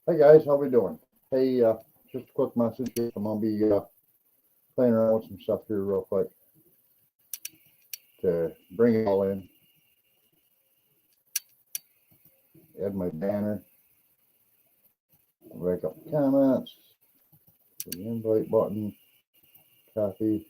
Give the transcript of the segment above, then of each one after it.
Hey guys, how we doing? Hey, just a quick message here. I'm gonna be playing around with some stuff here real quick to bring it all in. Add my banner, break up the comments, the invite button, copy.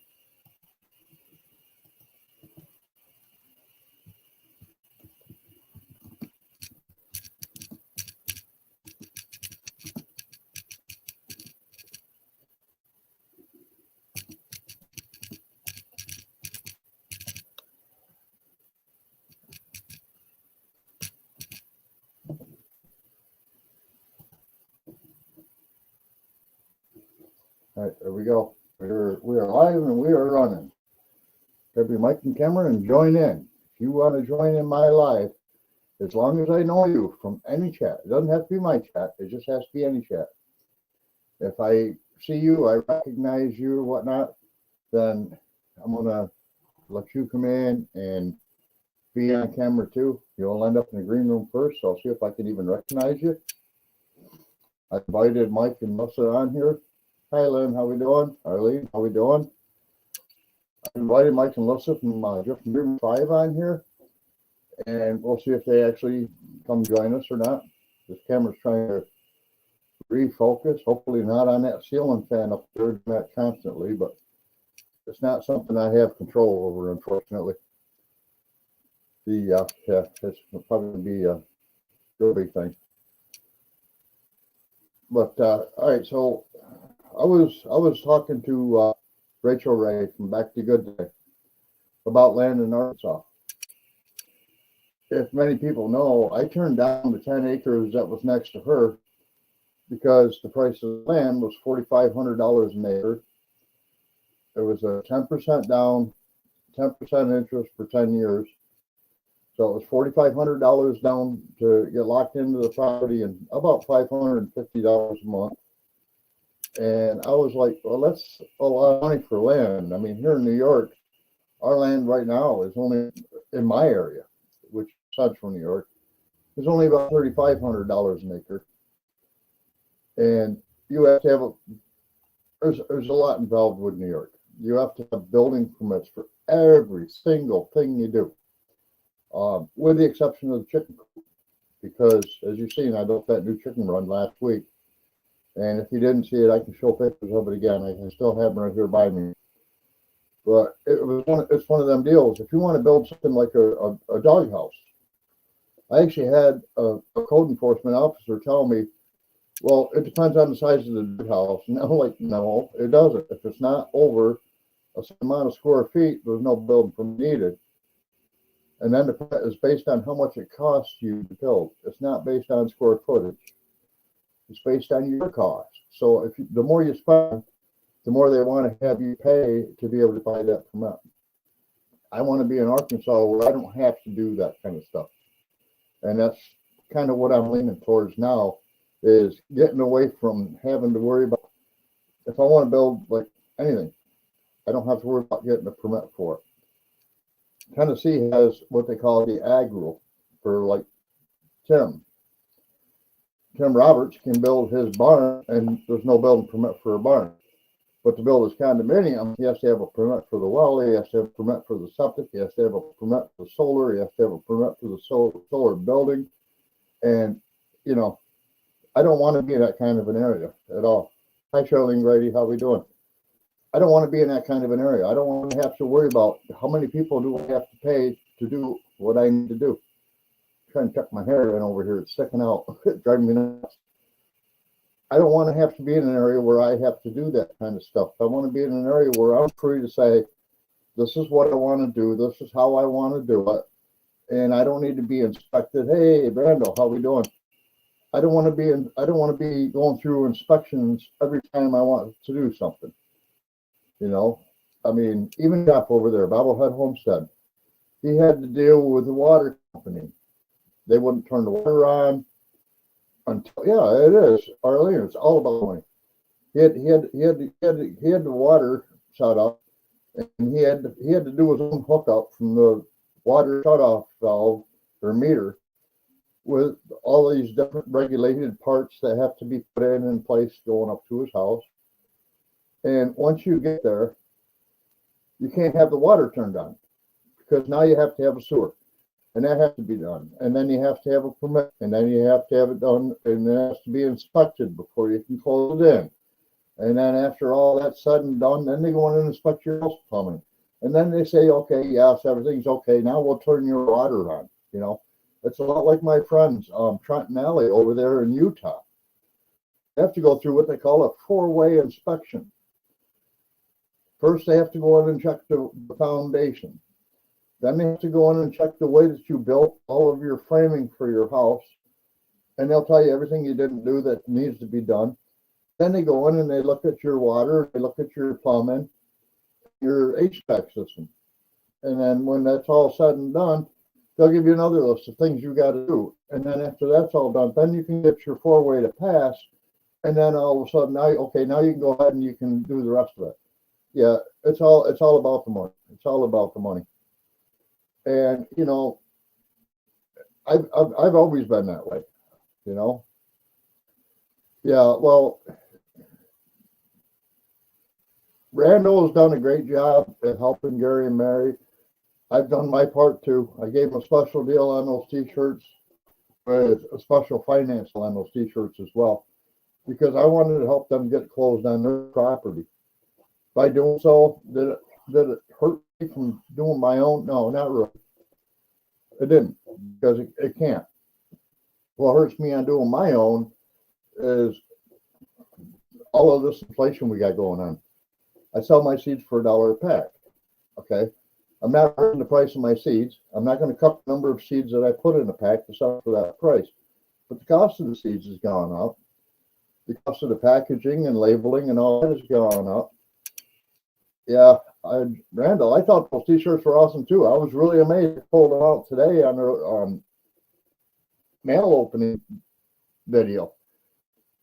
All right, there we go. We are live and we are running. Grab your mic and camera and join in. If you want to join in my live, as long as I know you from any chat, it doesn't have to be my chat. It just has to be any chat. If I see you, I recognize you or whatnot, then I'm gonna let you come in and be on camera too. You'll end up in the green room first, so I'll see if I can even recognize you. I invited Mike and Melissa on here. Hi, Lynn, how we doing? Arlene, how we doing? I invited Mike and Melissa from Drift Room 5 on here, and we'll see if they actually come join us or not. This camera's trying to refocus, hopefully not on that ceiling fan up there, doing that constantly, but it's not something I have control over, unfortunately. Yeah, it's probably be a real big thing. But all right, so I was talking to Rachel Ray from Back to Good Day about land in Arkansas. If many people know, I turned down the 10 acres that was next to her because the price of land was $4,500 an acre. It was a 10% down, 10% interest for 10 years. So it was $4,500 down to get locked into the property and about $550 a month. And I was like, well, that's a lot of money for land. I mean, here in New York, our land right now is only in my area, which is central New York, is only about $3,500 an acre. And you have to have there's a lot involved with New York. You have to have building permits for every single thing you do. With the exception of the chicken coop, because as you've seen, I built that new chicken run last week. And if you didn't see it, I can show pictures of it again. I can still have them right here by me. But it's one of them deals. If you want to build something like a doghouse, I actually had a code enforcement officer tell me, well, it depends on the size of the doghouse. And I'm like, no, it doesn't. If it's not over a certain amount of square feet, there's no building permit needed. And then the permit is based on how much it costs you to build. It's not based on square footage. It's based on your cost. So the more you spend, the more they want to have you pay to be able to buy that permit. I want to be in Arkansas where I don't have to do that kind of stuff. And that's kind of what I'm leaning towards now, is getting away from having to worry about, if I want to build like anything, I don't have to worry about getting a permit for it. Tennessee has what they call the ag rule for like Tim Roberts can build his barn and there's no building permit for a barn. But to build his condominium, he has to have a permit for the well, he has to have a permit for the septic, he has to have a permit for the solar, he has to have a permit for the solar building. And, you know, I don't want to be in that kind of an area at all. Hi, Charlene Grady, how we doing? I don't want to be in that kind of an area. I don't want to have to worry about how many people do I have to pay to do what I need to do. I'm trying to tuck my hair in over here. It's sticking out. It's driving me nuts. I don't want to have to be in an area where I have to do that kind of stuff. I want to be in an area where I'm free to say, this is what I want to do. This is how I want to do it. And I don't need to be inspected. Hey, Brando, how we doing? I don't want to be going through inspections every time I want to do something. You know, I mean, even Jeff over there, Bobblehead Homestead, he had to deal with the water company. They wouldn't turn the water on until, yeah, it is. Arlene, it's all about money. He had the water shut off, and he had to do his own hookup from the water shut off valve or meter with all these different regulated parts that have to be put in place going up to his house. And once you get there, you can't have the water turned on because now you have to have a sewer, and that has to be done. And then you have to have a permit, and then you have to have it done, and it has to be inspected before you can close it in. And then after all that's said and done, then they go in and inspect your house plumbing. And then they say, okay, yes, everything's okay. Now we'll turn your water on. You know, it's a lot like my friends, Trenton Alley over there in Utah. They have to go through what they call a four-way inspection. First, they have to go in and check the foundation. Then they have to go in and check the way that you built all of your framing for your house. And they'll tell you everything you didn't do that needs to be done. Then they go in and they look at your water, they look at your plumbing, your HVAC system. And then when that's all said and done, they'll give you another list of things you got to do. And then after that's all done, then you can get your four-way to pass. And then all of a sudden, now, okay, now you can go ahead and you can do the rest of it. Yeah, it's all about the money. It's all about the money. And you know, I've always been that way. You know. Yeah, well, Randall has done a great job at helping Gary and Mary. I've done my part too. I gave them a special deal on those t-shirts, with a special financial on those t-shirts as well, because I wanted to help them get closed on their property. By doing so, did it hurt me from doing my own? No, not really. It didn't, because it can't. What hurts me on doing my own is all of this inflation we got going on. I sell my seeds for $1 a pack. Okay. I'm not hurting the price of my seeds. I'm not going to cut the number of seeds that I put in a pack to sell for that price. But the cost of the seeds has gone up. The cost of the packaging and labeling and all that has gone up. Yeah, Randall, I thought those t-shirts were awesome too. I was really amazed. I pulled them out today on their mail opening video.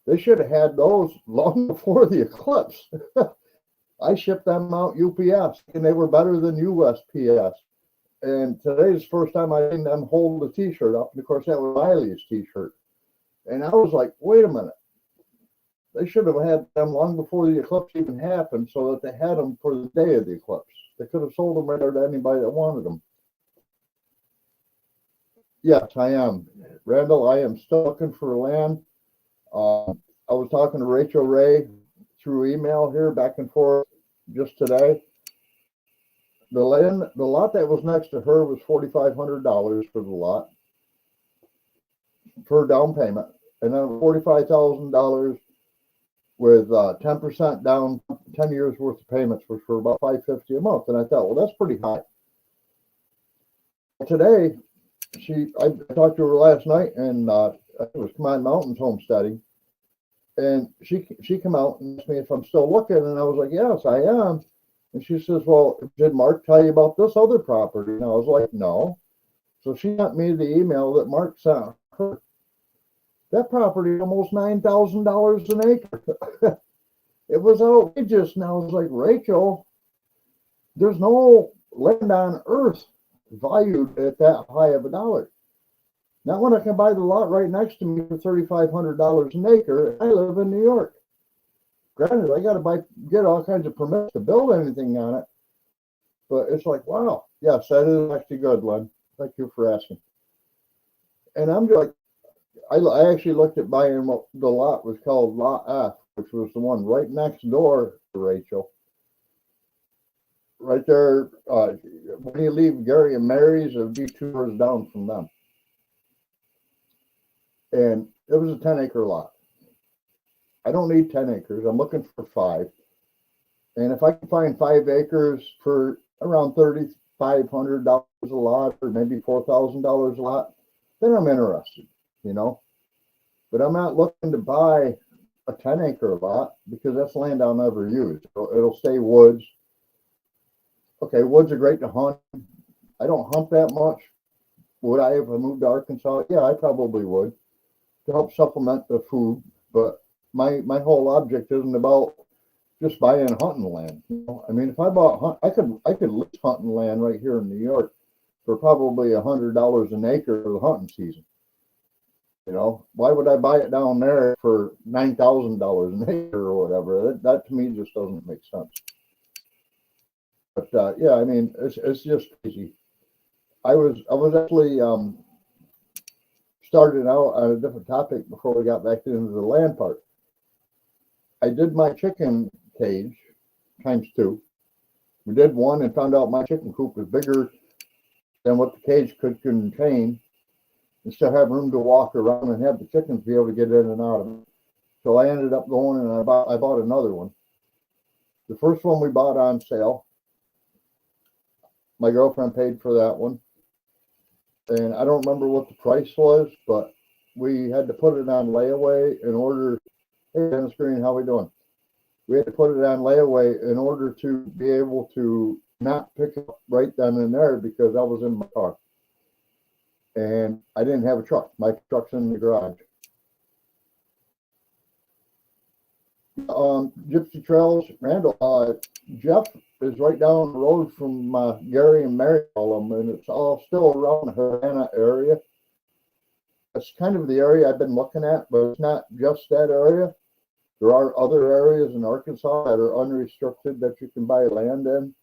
They should have had those long before the eclipse. I shipped them out UPS, and they were better than USPS. And today's the first time I seen them hold the t-shirt up. And of course, that was Riley's t-shirt. And I was like, wait a minute. They should have had them long before the eclipse even happened so that they had them for the day of the eclipse. They could have sold them right there to anybody that wanted them. Yes, I am. Randall, I am still looking for land. I was talking to Rachel Ray through email here back and forth just today. The lot that was next to her was $4,500 for the lot for down payment, and then $45,000 with 10% down, 10 years worth of payments, which were about $550 a month. And I thought, well, that's pretty high. Today, I talked to her last night, and it was Command Mountains homesteading, and she came out and asked me if I'm still looking, and I was like, yes, I am. And she says, well, did Mark tell you about this other property? And I was like, no. So she sent me the email that Mark sent her. That property almost $9,000 an acre. It was outrageous. And I was like, Rachel, there's no land on earth valued at that high of a dollar. Not when I can buy the lot right next to me for $3,500 an acre. I live in New York. Granted, I got to get all kinds of permits to build anything on it. But it's like, wow. Yes, that is actually good, Len. Thank you for asking. And I'm like, I actually looked at buying what the lot was called Lot F, which was the one right next door to Rachel. Right there, when you leave Gary and Mary's, it would be 2 doors down from them. And it was a 10-acre lot. I don't need 10 acres. I'm looking for 5. And if I can find 5 acres for around $3,500 a lot, or maybe $4,000 a lot, then I'm interested, you know. But I'm not looking to buy a 10-acre lot because that's land I'll never use. It'll stay woods. Okay, woods are great to hunt. I don't hunt that much. Would I if I moved to Arkansas? Yeah, I probably would, to help supplement the food. But my whole object isn't about just buying hunting land. You know? I mean, if I bought I could list hunting land right here in New York for probably $100 an acre for the hunting season. You know, why would I buy it down there for $9,000 an acre or whatever? That to me just doesn't make sense. But yeah, I mean, it's just crazy. I was actually started out on a different topic before we got back into the land part. I did my chicken cage times two. We did one and found out my chicken coop was bigger than what the cage could contain, and still have room to walk around and have the chickens be able to get in and out of it. So I ended up going and I bought another one. The first one we bought on sale. My girlfriend paid for that one. And I don't remember what the price was, but we had to put it on layaway in order. Hey, Dennis Green, how we doing? We had to put it on layaway in order to be able to not pick it up right then and there because I was in my car. And I didn't have a truck. My truck's in the garage. Gypsy Trails, Randall, Jeff is right down the road from Gary and Mary, and it's all still around the Havana area. It's kind of the area I've been looking at, but it's not just that area. There are other areas in Arkansas that are unrestricted that you can buy land in.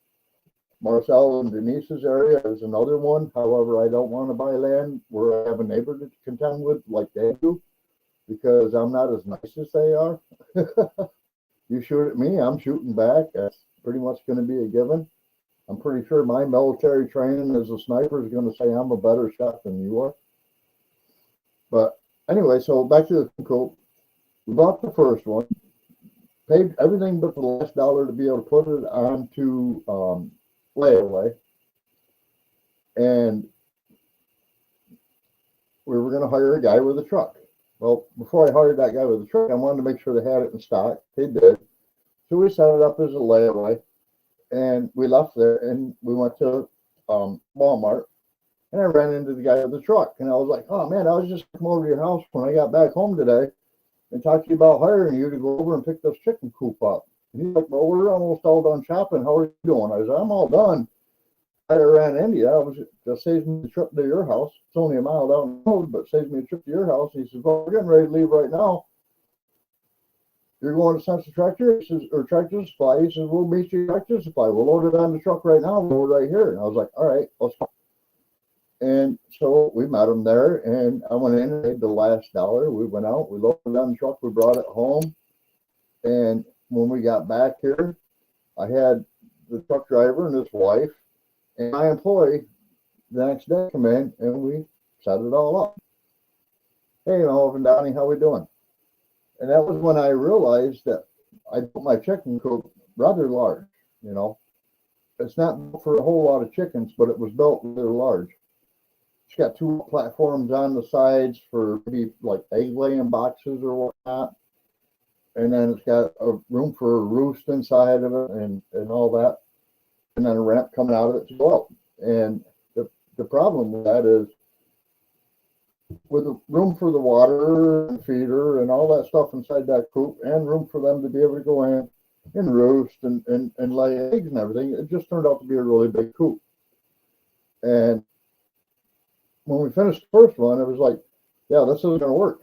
Marcel and Denise's area is another one. However, I don't want to buy land where I have a neighbor to contend with like they do, because I'm not as nice as they are. You shoot at me, I'm shooting back. That's pretty much going to be a given. I'm pretty sure my military training as a sniper is going to say I'm a better shot than you are. But anyway, so back to the coop. We bought the first one, paid everything but the last dollar to be able to put it onto layaway. And we were going to hire a guy with a truck. Well, before I hired that guy with the truck, I wanted to make sure they had it in stock. They did. So we set it up as a layaway, and we left there, and we went to Walmart, and I ran into the guy with the truck, and I was like, oh, man, I was just coming over to your house when I got back home today and talked to you about hiring you to go over and pick this chicken coop up. And he's like, well, we're almost all done shopping. How are you doing? I said, I'm all done. I ran into you. That saves me the trip to your house. It's only a mile down the road, but it saves me a trip to your house. He says, well, we're getting ready to leave right now. You're going to Central Tractor? He says, or Tractor Supply. He says, we'll meet you at Tractor Supply. We'll load it on the truck right now. We're right here. And I was like, all right, let's go. And so we met him there, and I went in and paid the last dollar. We went out, we loaded it on the truck, we brought it home. And when we got back here, I had the truck driver and his wife and my employee the next day come in, and we set it all up. Hey, Melvin Downey, how we doing? And that was when I realized that I built my chicken coop rather large. You know, it's not built for a whole lot of chickens, but it was built rather large. It's got two platforms on the sides for maybe like egg laying boxes or whatnot. And then it's got a room for a roost inside of it and all that. And then a ramp coming out of it to go up. And the problem with that is with the room for the water and feeder and all that stuff inside that coop, and room for them to be able to go in and roost and lay eggs and everything, it just turned out to be a really big coop. And when we finished the first one, it was like, yeah, this isn't going to work.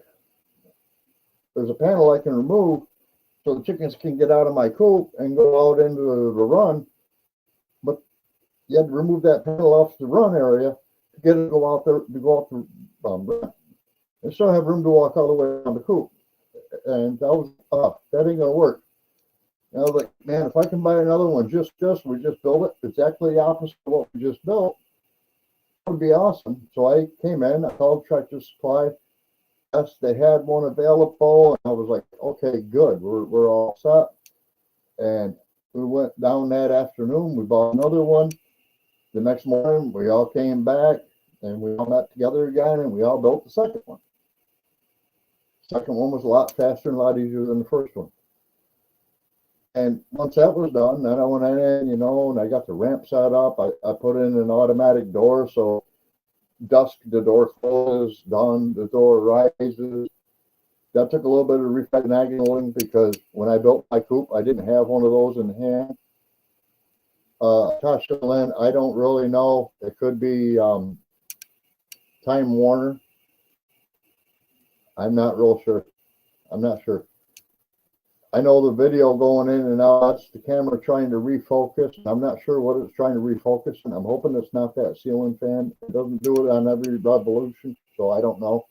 There's a panel I can remove so the chickens can get out of my coop and go out into the run, but you had to remove that panel off the run area to get it to go out there, to go out the run, and still have room to walk all the way around the coop. And that was, that ain't gonna work. And I was like, man, if I can buy another one, we just built it exactly the opposite of what we just built, that would be awesome. So I came in, I called Tractor Supply. Yes, they had one available, and I was like, okay, good, we're all set. And we went down that afternoon, we bought another one. The next morning, we all came back, and we all met together again, and we all built the second one. The second one was a lot faster and a lot easier than the first one. And once that was done, then I went in, and I got the ramp set up. I put in an automatic door, so dusk, the door closes, dawn, the door rises. That took a little bit of refinagling because when I built my coop, I didn't have one of those in hand. Tasha Lynn, I don't really know. It could be Time Warner. I'm not real sure. I'm not sure. I know the video going in and out, that's the camera trying to refocus. I'm not sure what it's trying to refocus, and I'm hoping it's not that ceiling fan. It doesn't do it on every revolution, so I don't know.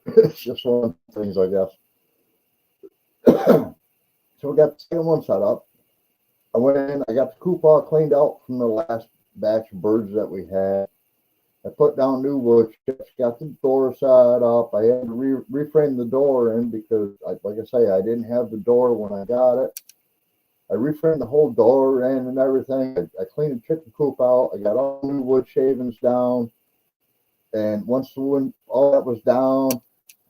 It's just one of the things, I guess. So we got the second one set up. I went in, I got the coop all cleaned out from the last batch of birds that we had. I put down new wood chips, got the door set up. I had to reframe the door in because, like I say, I didn't have the door when I got it. I reframed the whole door in and everything. I cleaned the chicken coop out. I got all new wood shavings down. And once all that was down,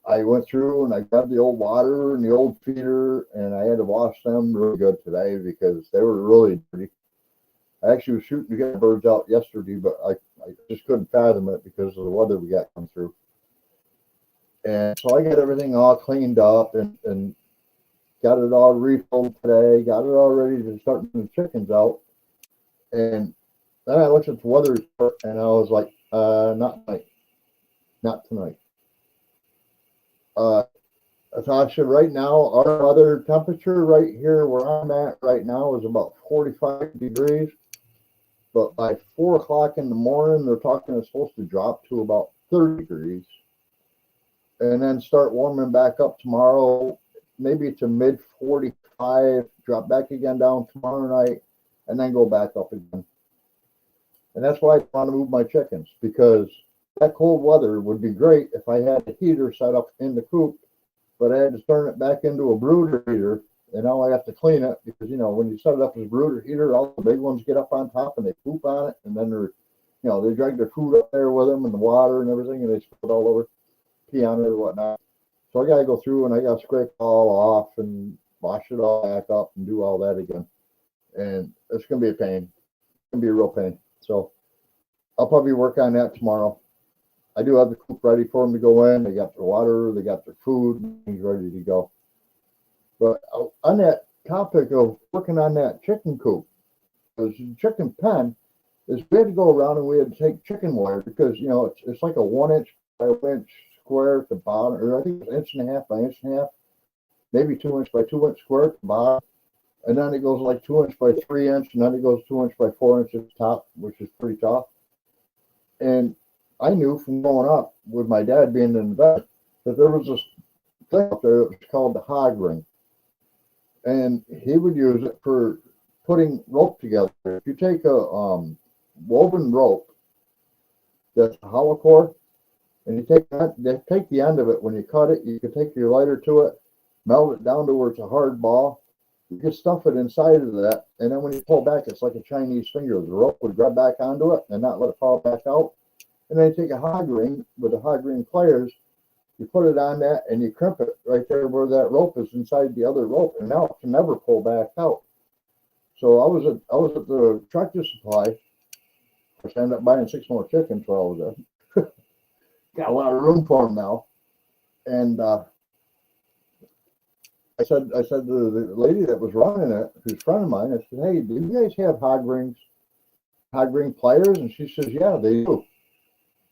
I went through and I grabbed the old water and the old feeder, and I had to wash them really good today because they were really dirty. I actually was shooting to get the birds out yesterday, but I just couldn't fathom it because of the weather we got come through. And so I got everything all cleaned up and got it all refilled today, got it all ready to start moving the chickens out. And then I looked at the weather report and I was like, not tonight. Not tonight. Natasha, right now, our weather temperature right here where I'm at right now is about 45 degrees. But by 4 o'clock in the morning, they're talking it's supposed to drop to about 30 degrees. And then start warming back up tomorrow, maybe to mid 45, drop back again down tomorrow night, and then go back up again. And that's why I want to move my chickens, because that cold weather would be great if I had a heater set up in the coop, but I had to turn it back into a brooder heater, and now I have to clean it because, when you set it up as a brooder heater, all the big ones get up on top and they poop on it, and then they drag their food up there with them and the water and everything, and they spill it all over, pee on it or whatnot. So I got to go through and I got to scrape it all off and wash it all back up and do all that again. And it's going to be a pain. It's going to be a real pain. So I'll probably work on that tomorrow. I do have the coop ready for them to go in. They got their water, they got their food, things ready to go. But on that topic of working on that chicken coop, because the chicken pen is we had to go around and we had to take chicken wire because, it's like a 1 inch by 1 inch square at the bottom, or I think it's 1.5 inches by 1.5 inches, maybe 2 inch by 2 inch square at the bottom. And then it goes like 2 inch by 3 inch, and then it goes 2 inch by 4 inch at the top, which is pretty tough. And I knew from growing up with my dad being in the vet that there was this thing up there that was called the hog ring. And he would use it for putting rope together. If you take a woven rope that's a hollow core, and you take the end of it, when you cut it, you can take your lighter to it, melt it down to where it's a hard ball. You can stuff it inside of that, and then when you pull back, it's like a Chinese finger. The rope would grab back onto it and not let it fall back out. And then you take a hog ring with the hog ring pliers, you put it on that, and you crimp it right there where that rope is inside the other rope, and now it can never pull back out. So I was at the Tractor Supply. I ended up buying 6 more chickens while I was there. Got a lot of room for them now, and I said to the lady that was running it, who's a friend of mine, I said, "Hey, do you guys have hog ring pliers?" And she says, "Yeah, they do."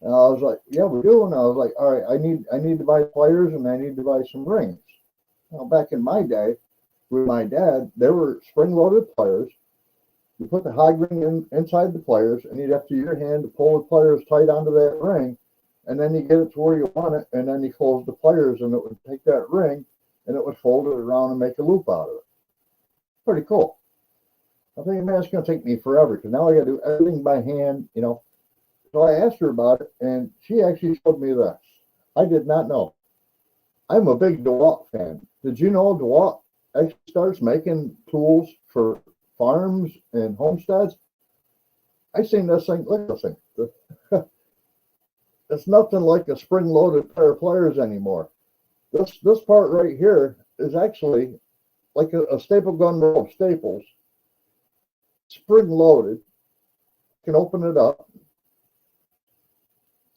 And I was like, "Yeah, we do." And I was like, "All right, I need to buy pliers and I need to buy some rings." Now, back in my day, with my dad, there were spring-loaded pliers. You put the hog ring inside the pliers, and you'd have to use your hand to pull the pliers tight onto that ring, and then you get it to where you want it, and then you close the pliers, and it would take that ring, and it would fold it around and make a loop out of it. Pretty cool. I think, man, it's going to take me forever because now I got to do everything by hand, So I asked her about it, and she actually showed me this. I did not know. I'm a big DeWalt fan. Did you know DeWalt actually starts making tools for farms and homesteads? I seen this thing. Look at this thing. It's nothing like a spring-loaded pair of pliers anymore. This part right here is actually like a staple gun row of staples, spring-loaded. You can open it up,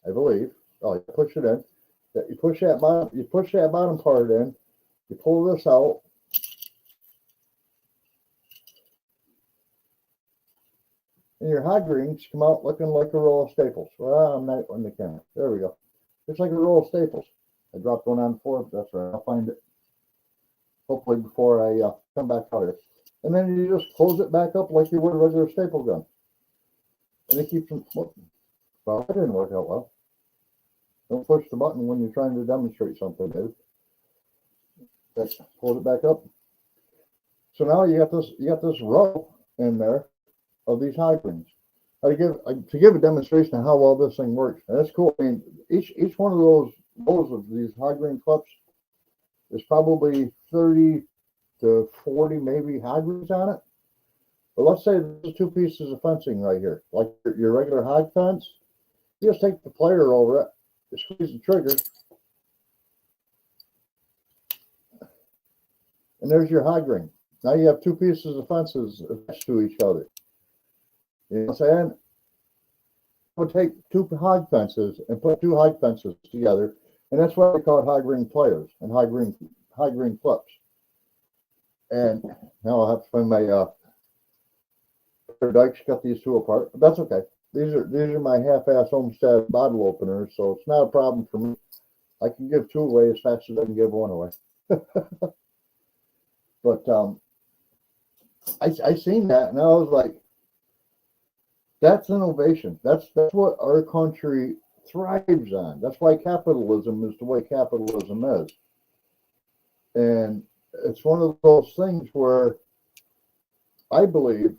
I believe. Oh, you push it in. You push that bottom part in. You pull this out. And your hog rings come out looking like a roll of staples. Well, I'm not on the camera. There we go. It's like a roll of staples. I dropped one on the floor. That's right. I'll find it. Hopefully before I come back out here. And then you just close it back up like you would a regular staple gun. And it keeps them smoking. Well, that didn't work out well. Don't push the button when you're trying to demonstrate something, dude. Hold it back up. So now you got this row in there of these high greens. To give a demonstration of how well this thing works. And that's cool. I mean, each one of those rows of these high green clips is probably 30 to 40 maybe high greens on it. But let's say there's two pieces of fencing right here, like your regular hog fence. You just take the plier over it, you squeeze the trigger, and there's your hog ring. Now you have two pieces of fences attached to each other. You know what I'm saying? I would take two hog fences and put two hog fences together, and that's why they call it hog ring pliers and hog ring clips. And now I'll have to find my dikes, cut these two apart, but that's okay. These are my half-ass Homestsead bottle openers, so it's not a problem for me. I can give two away as fast as I can give one away. But I seen that and I was like, that's innovation. That's what our country thrives on. That's why capitalism is the way capitalism is. And it's one of those things where I believe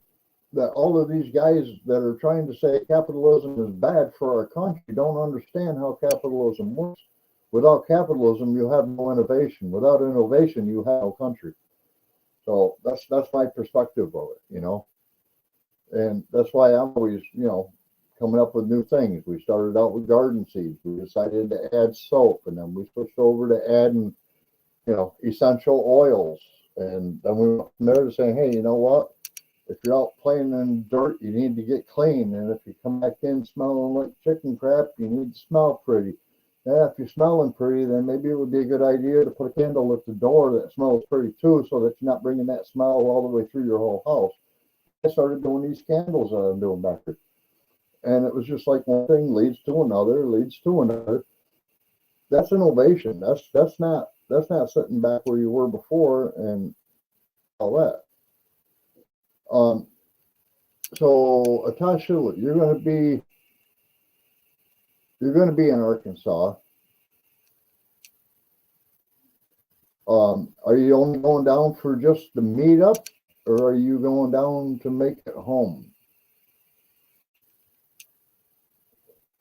that all of these guys that are trying to say capitalism is bad for our country don't understand how capitalism works. Without capitalism, you have no innovation. Without innovation, you have no country. So that's my perspective of it, you know. And that's why I'm always, you know, coming up with new things. We started out with garden seeds. We decided to add soap, and then we switched over to adding, you know, essential oils. And then we went from there to saying, hey, you know what? If you're out playing in dirt, you need to get clean. And if you come back in smelling like chicken crap, you need to smell pretty. Yeah, if you're smelling pretty, then maybe it would be a good idea to put a candle at the door that smells pretty too, so that you're not bringing that smell all the way through your whole house. I started doing these candles that I'm doing back there. And it was just like one thing leads to another, leads to another. That's innovation. That's not sitting back where you were before and all that. So Atasha, you're going to be in Arkansas. Are you only going down for just the meetup, or are you going down to make it home?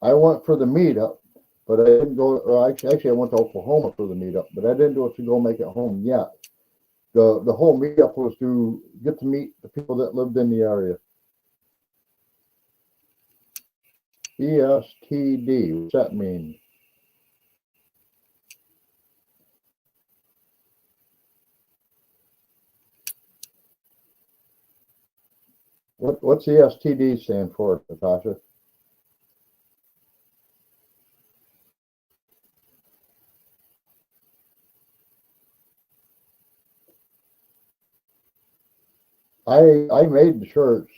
I went for the meetup, but I didn't go. Actually, I went to Oklahoma for the meetup, but I didn't do it to go make it home yet. The whole meetup was to get to meet the people that lived in the area. ESTD, what's that mean? What's ESTD stand for, Natasha? I made the shirts.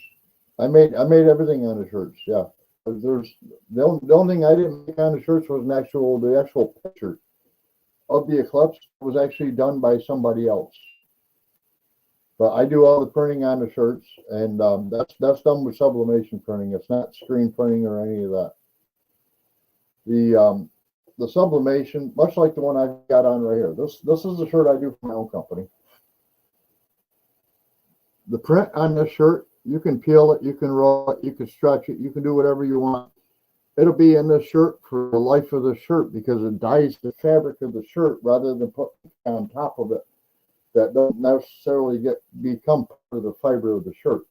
I made everything on the shirts. Yeah. There's the only thing I didn't make on the shirts was the actual picture of the eclipse was actually done by somebody else. But I do all the printing on the shirts, and that's done with sublimation printing. It's not screen printing or any of that. The sublimation, much like the one I've got on right here. This is the shirt I do for my own company. The print on this shirt, you can peel it, you can roll it, you can stretch it, you can do whatever you want. It'll be in this shirt for the life of the shirt because it dyes the fabric of the shirt rather than put on top of it. That don't necessarily become part of the fiber of the shirt.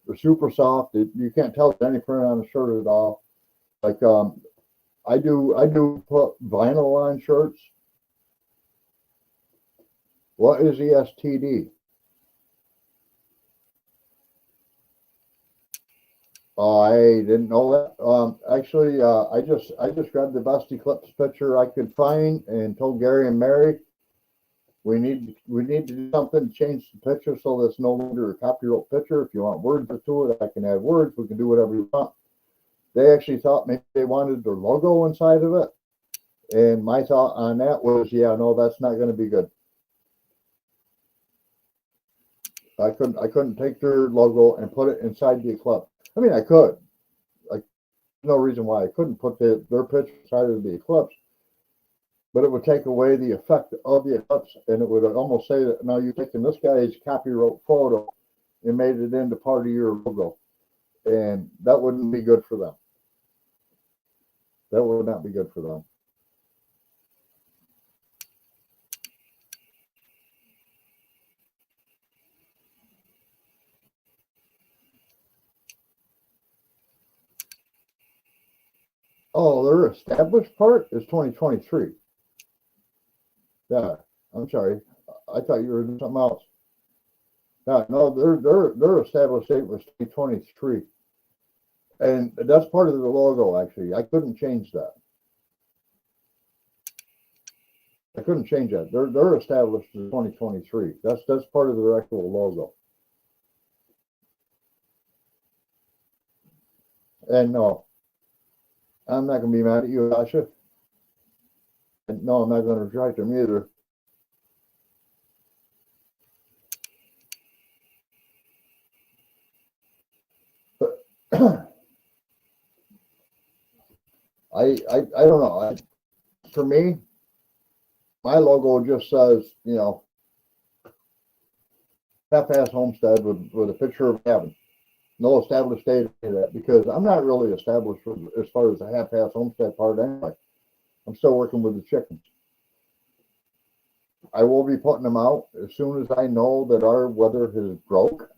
They're super soft. You can't tell any print on the shirt at all. Like I do put vinyl on shirts. What is ESTD? I didn't know that. Actually, I just grabbed the best eclipse picture I could find and told Gary and Mary we need to do something to change the picture so that it's no longer a copyright picture. If you want words to it, I can add words. We can do whatever you want. They actually thought maybe they wanted their logo inside of it. And my thought on that was, yeah, no, that's not going to be good. I couldn't take their logo and put it inside the eclipse. I mean, I could. Like, no reason why I couldn't put their picture inside of the eclipse, but it would take away the effect of the eclipse, and it would almost say that now you're taking this guy's copyright photo and made it into part of your logo, and that wouldn't be good for them. That would not be good for them. Oh, their established part is 2023. Yeah, I'm sorry. I thought you were doing something else. Yeah, no, their established date was 2023, and that's part of the logo. Actually, I couldn't change that. I couldn't change that. They're established in 2023. That's part of their actual logo. And no, I'm not gonna be mad at you, Asha. And no, I'm not gonna retract them either. But I don't know. For me, my logo just says, HalfAss Homestead with a picture of a cabin. No established date of that, because I'm not really established as far as the HalfAss Homestead part anyway. I'm still working with the chickens. I will be putting them out as soon as I know that our weather has broke.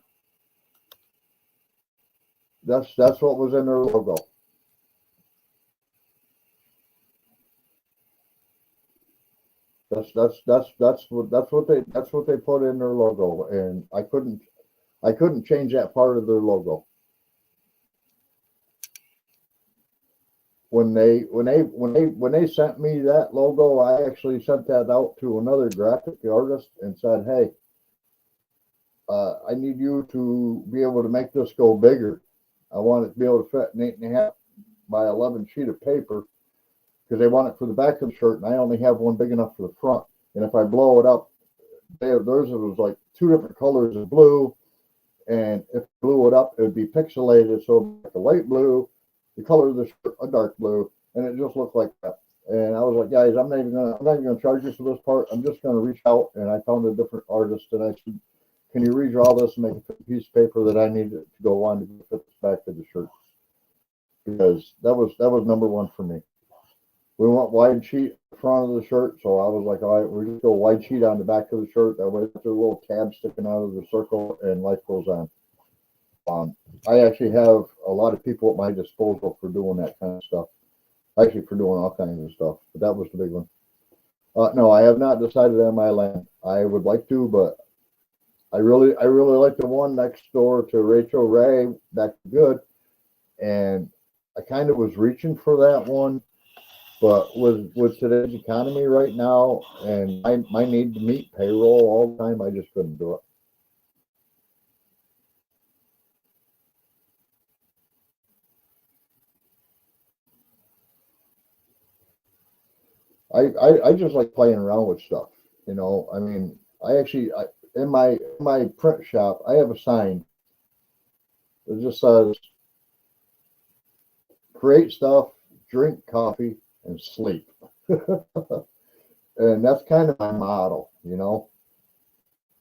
That's what was in their logo. That's what they put in their logo, and I couldn't change that part of their logo. When they sent me that logo, I actually sent that out to another graphic artist and said, "Hey, I need you to be able to make this go bigger. I want it to be able to fit an 8.5 by 11 sheet of paper, because they want it for the back of the shirt, and I only have one big enough for the front. And if I blow it up, theirs was like two different colors of blue, and if I blew it up, it would be pixelated, so like a light blue, the color of the shirt a dark blue, and it just looked like that. And I was like, guys, I'm not even gonna charge you for this part. I'm just gonna reach out, and I found a different artist, and I said, can you redraw this and make a piece of paper that I need to go on to fit the back of the shirt? Because that was number one for me. We want wide sheet in the front of the shirt, so I was like, all right, we'll just go wide sheet on the back of the shirt. That way, there's a little tab sticking out of the circle, and life goes on. I actually have a lot of people at my disposal for doing that kind of stuff. Actually, for doing all kinds of stuff, but that was the big one. No, I have not decided on my land. I would like to, but I really like the one next door to Rachel Ray. That's good, and I kind of was reaching for that one. But with today's economy right now, and my need to meet payroll all the time, I just couldn't do it. I just like playing around with stuff. I mean, in my print shop, I have a sign that just says, "Create stuff, drink coffee, and sleep." And that's kind of my model.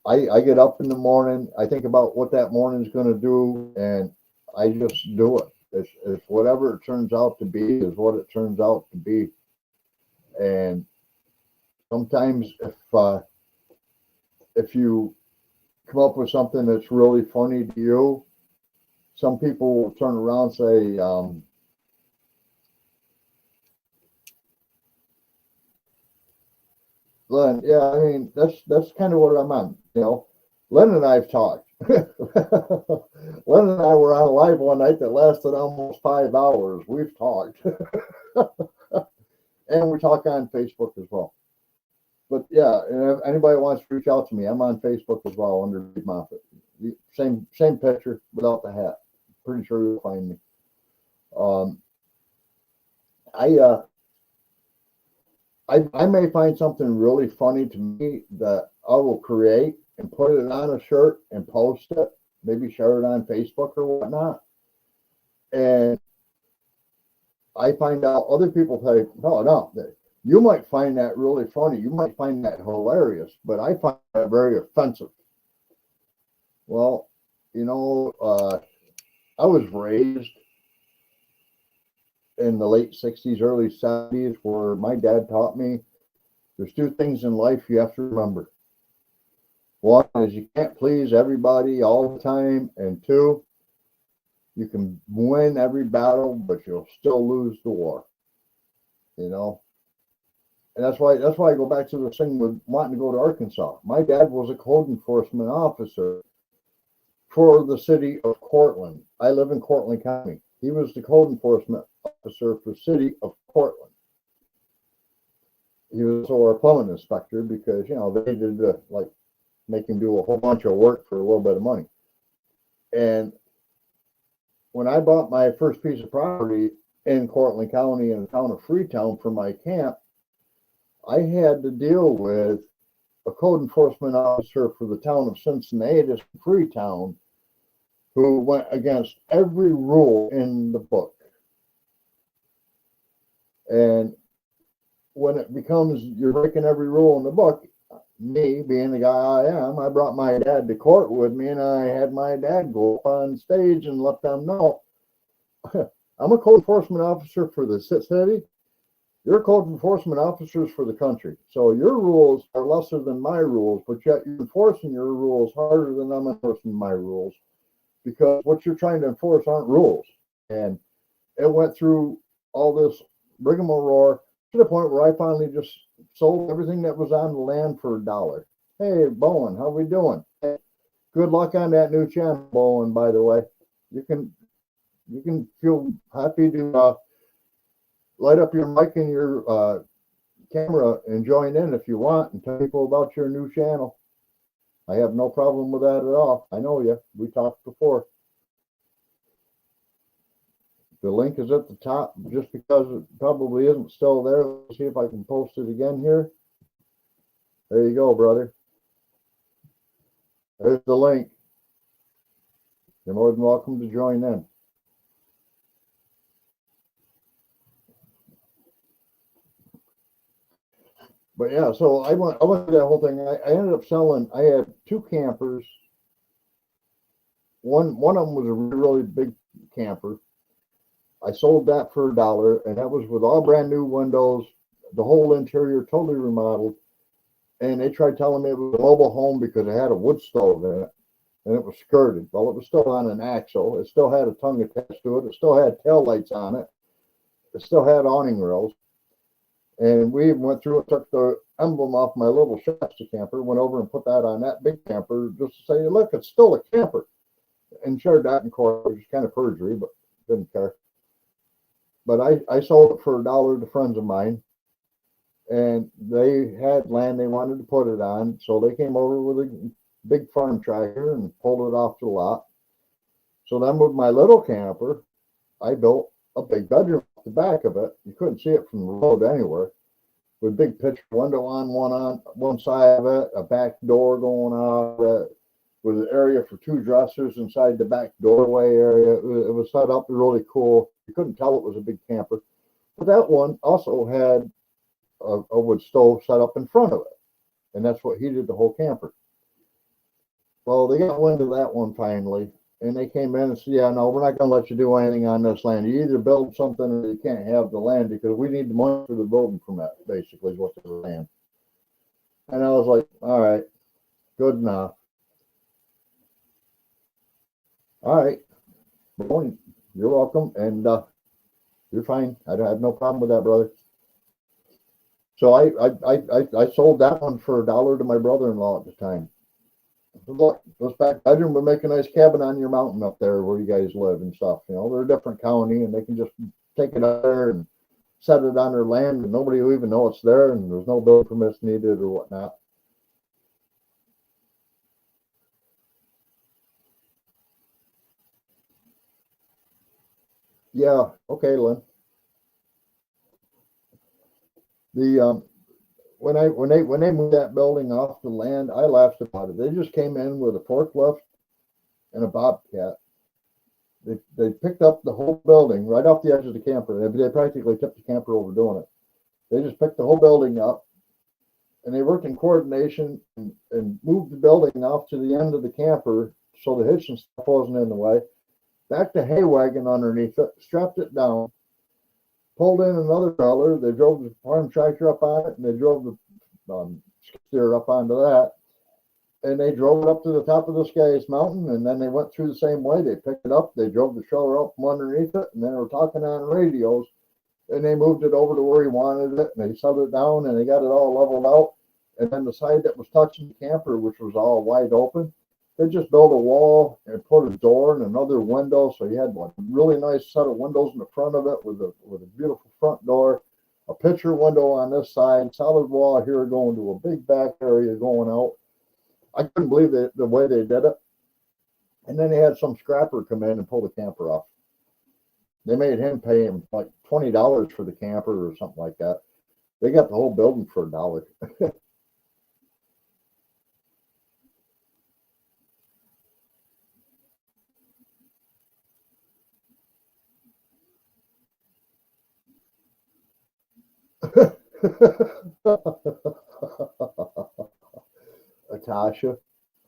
I get up in the morning, I think about what that morning's going to do, and I just do it. It's whatever it turns out to be is what it turns out to be. And sometimes if you come up with something that's really funny to you, some people will turn around and say, Len, yeah, I mean, that's kind of what I'm on. Len and I have talked. Len and I were on a live one night that lasted almost 5 hours. We've talked. And we talk on Facebook as well. But yeah, and if anybody wants to reach out to me, I'm on Facebook as well under Dave Moffat. Same picture without the hat. Pretty sure you'll find me. Um, I I may find something really funny to me that I will create and put it on a shirt and post it, maybe share it on Facebook or whatnot. And I find out other people say, no, you might find that really funny. You might find that hilarious, but I find that very offensive. Well, I was raised in the late 60s, early 70s, where my dad taught me there's two things in life you have to remember. One is you can't please everybody all the time, and two, you can win every battle, but you'll still lose the war. And that's why I go back to the thing with wanting to go to Arkansas. My dad was a code enforcement officer for the city of Cortland. I live in Cortland County. He was the code enforcement officer for the city of Cortland. He was also our plumbing inspector because they did make him do a whole bunch of work for a little bit of money. And when I bought my first piece of property in Cortland County in the town of Freetown for my camp, I had to deal with a code enforcement officer for the town of Cincinnati, Freetown, who went against every rule in the book. And when it becomes you're breaking every rule in the book, me being the guy I am, I brought my dad to court with me, and I had my dad go up on stage and let them know, I'm a code enforcement officer for the city. You're code enforcement officers for the country. So your rules are lesser than my rules, but yet you're enforcing your rules harder than I'm enforcing my rules, because what you're trying to enforce aren't rules. And it went through all this rigmarole to the point where I finally just sold everything that was on the land for $1. Hey, Bowen, how we doing? Hey, good luck on that new channel, Bowen, by the way. You can feel happy to light up your mic and your camera and join in if you want and tell people about your new channel. I have no problem with that at all. I know you. We talked before. The link is at the top just because it probably isn't still there. Let's see if I can post it again here. There you go, brother. There's the link. You're more than welcome to join in. But yeah, so I went through that whole thing. I ended up selling. I had two campers. One of them was a really big camper. I sold that for $1, and that was with all brand new windows, the whole interior totally remodeled. And they tried telling me it was a mobile home because it had a wood stove in it, and it was skirted. Well, it was still on an axle. It still had a tongue attached to it. It still had tail lights on it. It still had awning rails. And we went through and took the emblem off my little Shasta camper, went over and put that on that big camper just to say, look, it's still a camper. And shared that in court, which is kind of perjury, but didn't care. But I sold it for $1 to friends of mine. And they had land they wanted to put it on. So they came over with a big farm tractor and pulled it off the lot. So then with my little camper, I built a big bedroom at the back of it. You couldn't see it from the road anywhere. With big picture window on one side of it, a back door going out, with an area for two dressers inside the back doorway area. It was set up really cool. You couldn't tell it was a big camper. But that one also had a wood stove set up in front of it. And that's what heated the whole camper. Well, they got wind of that one finally. And they came in and said, yeah, no, we're not going to let you do anything on this land. You either build something or you can't have the land because we need the money for the building permit, basically, is what they were saying. And I was like, all right, good enough. All right, you're welcome. And you're fine. I have no problem with that, brother. So I sold that one for $1 to my brother-in-law at the time. Look, this back bedroom would make a nice cabin on your mountain up there where you guys live and stuff. They're a different county and they can just take it up there and set it on their land and nobody will even know it's there and there's no building permits needed or whatnot. Yeah, okay, Lynn. when they moved that building off the land, I laughed about it. They just came in with a forklift and a bobcat. They picked up the whole building right off the edge of the camper. They practically tipped the camper over doing it. They just picked the whole building up, and they worked in coordination and moved the building off to the end of the camper so the hitch and stuff wasn't in the way. Back the hay wagon underneath it, strapped it down, pulled in another trailer. They drove the farm tractor up on it, and they drove the skid steer up onto that. And they drove it up to the top of the Skies Mountain, and then they went through the same way. They picked it up, they drove the trailer up from underneath it, and then they were talking on radios, and they moved it over to where he wanted it, and they set it down, and they got it all leveled out. And then the side that was touching the camper, which was all wide open, they just built a wall and put a door and another window. So you had a really nice set of windows in the front of it with a beautiful front door, a picture window on this side, solid wall here going to a big back area going out. I couldn't believe the way they did it. And then they had some scrapper come in and pull the camper off. They made him pay him like $20 for the camper or something like that. They got the whole building for $1. Natasha,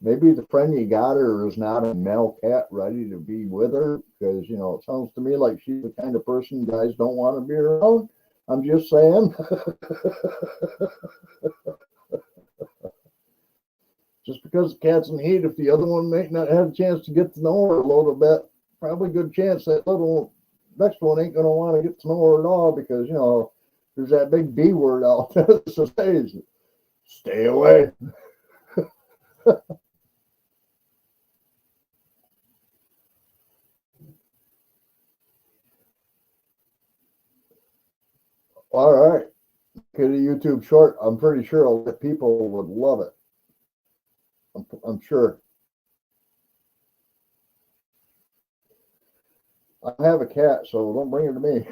maybe the friend you got her is not a male cat ready to be with her, because it sounds to me like she's the kind of person guys don't want to be around. I'm just saying. Just because the cat's in heat, if the other one may not have a chance to get to know her a little bit, probably a good chance that little next one ain't going to want to get to know her at all, because there's that big B word out there that says, stay away. All right. Get a YouTube short. I'm pretty sure that people would love it. I'm sure. I have a cat, so don't bring her to me.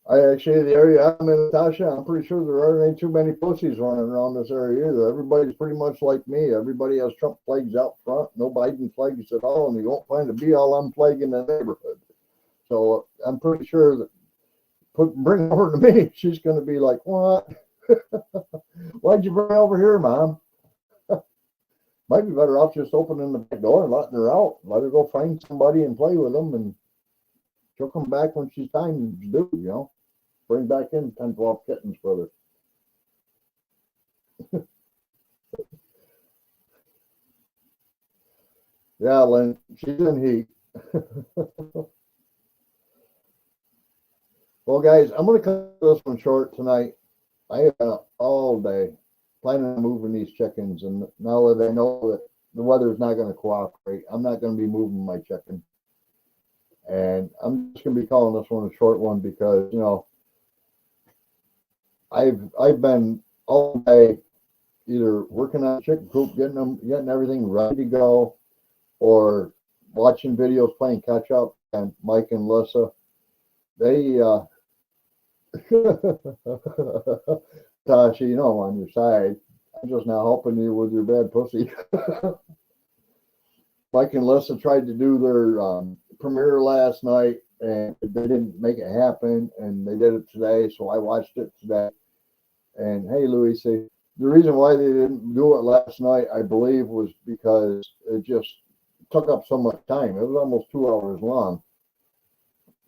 The area I'm in, Natasha, I'm pretty sure there aren't too many pussies running around this area either. Everybody's pretty much like me. Everybody has Trump flags out front, no Biden flags at all, and you won't find a BLM flag in the neighborhood. So I'm pretty sure that bring her to me, she's going to be like, what? Why'd you bring her over here, Mom? Might be better off just opening the back door and letting her out. Let her go find somebody and play with them, and she'll come back when she's time to do, Bring back in 10, 12 kittens with her. Yeah, Lynn, she's in heat. Well, guys, I'm going to cut this one short tonight. I have been up all day planning on moving these chickens, and now that I know that the weather's not going to cooperate, I'm not going to be moving my chicken. And I'm just going to be calling this one a short one because, I've been all day either working on chicken coop, getting everything ready to go, or watching videos, playing catch up. And Mike and Lissa, they Tasha, I'm on your side. I'm just now helping you with your bad pussy. Mike and Lissa tried to do their premiere last night, and they didn't make it happen, and they did it today, so I watched it today. And hey, Louis, the reason why they didn't do it last night, I believe, was because it just took up so much time. It was almost 2 hours long.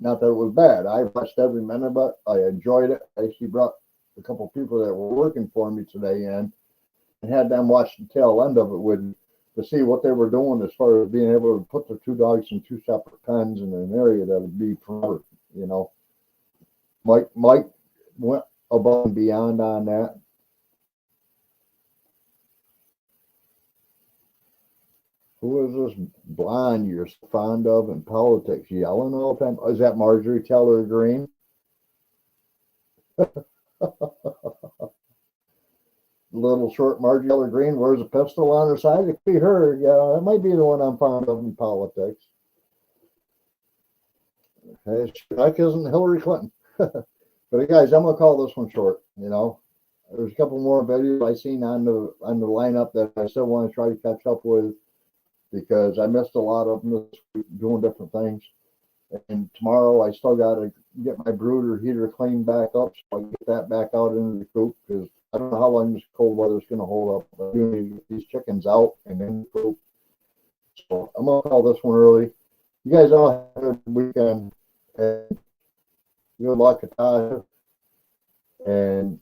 Not that it was bad. I watched every minute of it. I enjoyed it. I actually brought a couple of people that were working for me today in and had them watch the tail end of it with to see what they were doing as far as being able to put the 2 dogs in 2 separate pens in an area that would be forever, Mike went above and beyond on that. Who is this blonde you're fond of in politics, yelling all the time? Is that Marjorie Taylor Greene? Little short Marjorie Taylor Greene wears a pistol on her side. It could be her. Yeah, it might be the one I'm fond of in politics. Okay, Shrek isn't Hillary Clinton. But guys, I'm gonna call this one short. You know, there's a couple more videos I seen on the lineup that I still want to try to catch up with because I missed a lot of them this week doing different things. And tomorrow I still got to get my brooder heater cleaned back up so I can get that back out into the coop because I don't know how long this cold weather is going to hold up. But I do need to get these chickens out and in the coop. So I'm gonna call this one early. You guys all have a good weekend and good luck at Tasha. And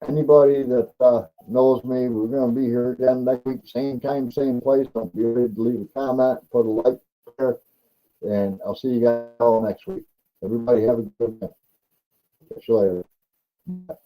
anybody that knows me, we're going to be here again next week, same time, same place. Don't be afraid to leave a comment, put a like there, and I'll see you guys all next week. Everybody have a good day. Catch you later.